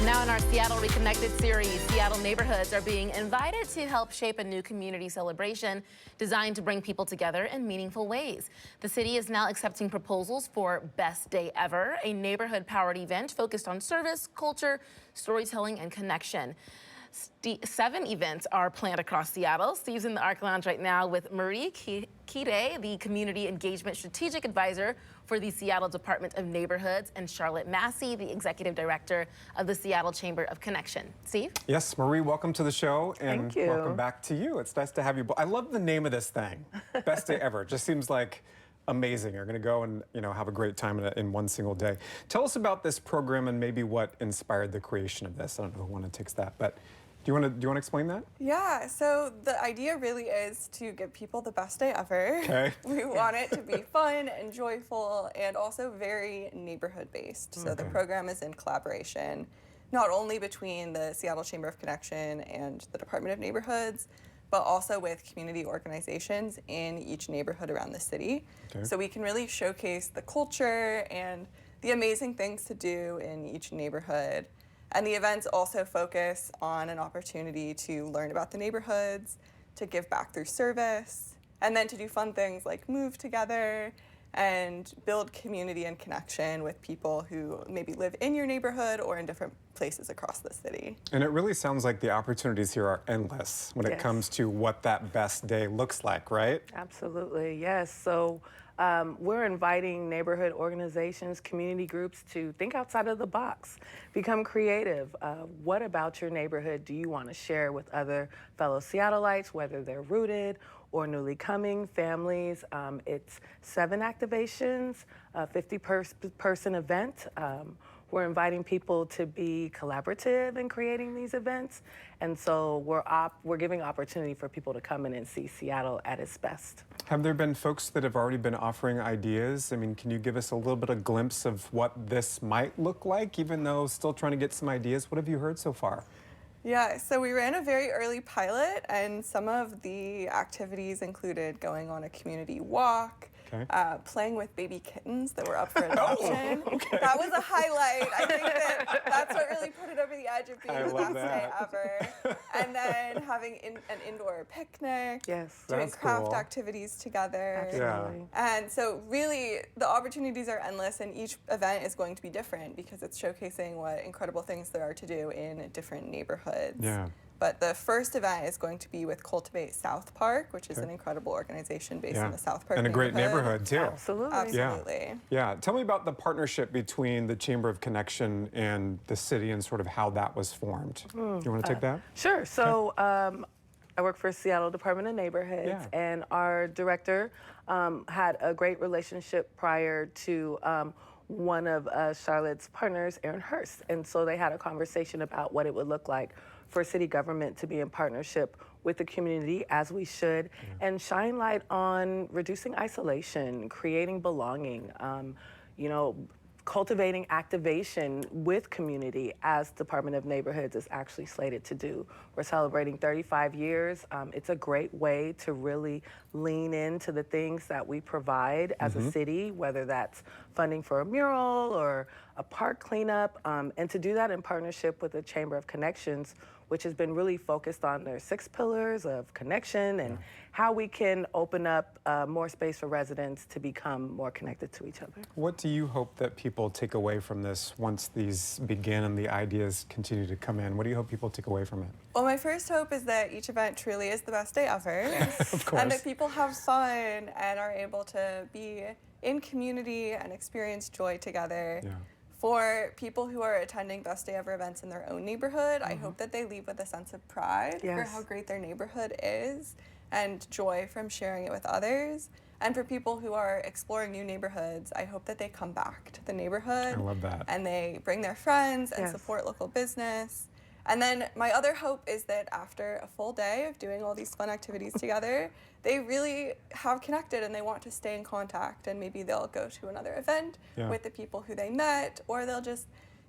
Now in our Seattle Reconnected series, Seattle neighborhoods are being invited to help shape a new community celebration designed to bring people together in meaningful ways. The city is now accepting proposals for Best Day Ever, a neighborhood-powered event focused on service, culture, storytelling, and connection. 7 events are planned across Seattle. Steve's in the Arc Lounge right now with Marie Kidhe, the Community Engagement Strategic Advisor for the Seattle Department of Neighborhoods, and Charlotte Massey, the Executive Director of the Seattle Chamber of Connection. Steve? Yes, Marie, welcome to the show, and Thank you. Welcome back to you. It's nice to have you. I love the name of this thing, Best Day Ever. It just seems like amazing. You're going to go and have a great time in one single day. Tell us about this program and maybe what inspired the creation of this. I don't know who takes that, but do you want to explain that? Yeah, so the idea really is to give people the best day ever. Okay. We want it to be fun and joyful and also very neighborhood based. So the program is in collaboration not only between the Seattle Chamber of Connection and the Department of Neighborhoods, but also with community organizations in each neighborhood around the city. Okay. So we can really showcase the culture and the amazing things to do in each neighborhood. And the events also focus on an opportunity to learn about the neighborhoods, to give back through service, and then to do fun things like move together and build community and connection with people who maybe live in your neighborhood or in different places across the city. And it really sounds like the opportunities here are endless when it comes to what that best day looks like, right? Absolutely, yes. So we're inviting neighborhood organizations, community groups to think outside of the box, become creative. What about your neighborhood do you want to share with other fellow Seattleites, whether they're rooted or newly coming families? It's 7 activations, a 50-person event. We're inviting people to be collaborative in creating these events, and so we're giving opportunity for people to come in and see Seattle at its best. Have there been folks that have already been offering ideas? I mean, can you give us a little bit of glimpse of what this might look like, even though still trying to get some ideas? What have you heard so far? Yeah, so we ran a very early pilot, and some of the activities included going on a community walk, playing with baby kittens that were up for adoption. That was a highlight. I think that's what really put it over the edge of being the best day ever. And then having an indoor picnic, doing craft activities together. Absolutely. And so really the opportunities are endless, and each event is going to be different because it's showcasing what incredible things there are to do in different neighborhoods. Yeah. But the first event is going to be with Cultivate South Park, which is an incredible organization based in the South Park and a great neighborhood too. Absolutely. Absolutely. Yeah. Tell me about the partnership between the Chamber of Connection and the city and sort of how that was formed. Do you want to take that? Sure. So I work for Seattle Department of Neighborhoods, and our director had a great relationship prior to one of Charlotte's partners, Aaron Hurst. And so they had a conversation about what it would look like for city government to be in partnership with the community, as we should, and shine light on reducing isolation, creating belonging, cultivating activation with community, as Department of Neighborhoods is actually slated to do. We're celebrating 35 years. It's a great way to really lean into the things that we provide as a city, whether that's funding for a mural or a park cleanup, and to do that in partnership with the Chamber of Connections, which has been really focused on their 6 pillars of connection and how we can open up more space for residents to become more connected to each other. What do you hope that people take away from this once these begin and the ideas continue to come in? What do you hope people take away from it? Well, my first hope is that each event truly is the best day ever. Of course. And that people have fun and are able to be in community and experience joy together. For people who are attending Best Day Ever events in their own neighborhood, I hope that they leave with a sense of pride for how great their neighborhood is and joy from sharing it with others. And for people who are exploring new neighborhoods, I hope that they come back to the neighborhood. I love that. And they bring their friends and support local business. And then my other hope is that after a full day of doing all these fun activities together, they really have connected and they want to stay in contact, and maybe they'll go to another event with the people who they met, or they'll just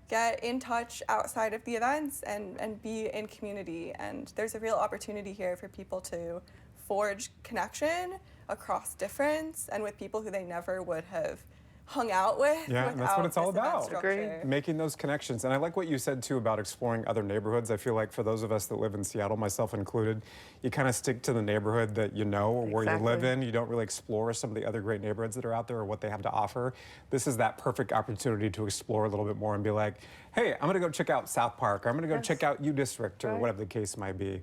get in touch outside of the events and be in community. And there's a real opportunity here for people to forge connection across difference and with people who they never would have hung out with. Yeah, and that's what it's all without about. this event structure. Making those connections. And I like what you said too about exploring other neighborhoods. I feel like for those of us that live in Seattle, myself included, you kind of stick to the neighborhood that you know or where you live in. You don't really explore some of the other great neighborhoods that are out there or what they have to offer. This is that perfect opportunity to explore a little bit more and be like, hey, I'm going to go check out South Park, or I'm going to go check out U District, or whatever the case might be.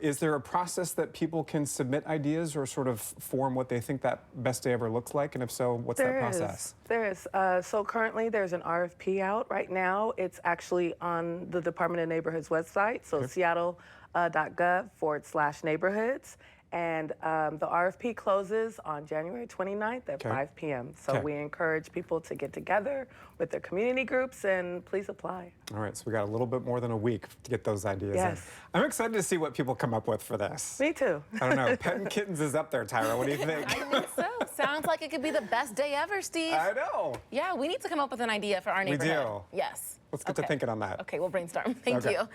Is there a process that people can submit ideas or sort of form what they think that best day ever looks like? And if so, what's that process? There is. So currently there's an RFP out right now. It's actually on the Department of Neighborhoods website, so seattle.gov/neighborhoods. And the RFP closes on January 29th at 5 p.m. So we encourage people to get together with their community groups and please apply. All right, so we got a little bit more than a week to get those ideas in. I'm excited to see what people come up with for this. Me too. I don't know. Petting kittens is up there, Tyra. What do you think? I think so. Sounds like it could be the best day ever, Steve. I know. Yeah, we need to come up with an idea for our neighborhood. We do. Yes. Let's get to thinking on that. Okay, we'll brainstorm. Thank you.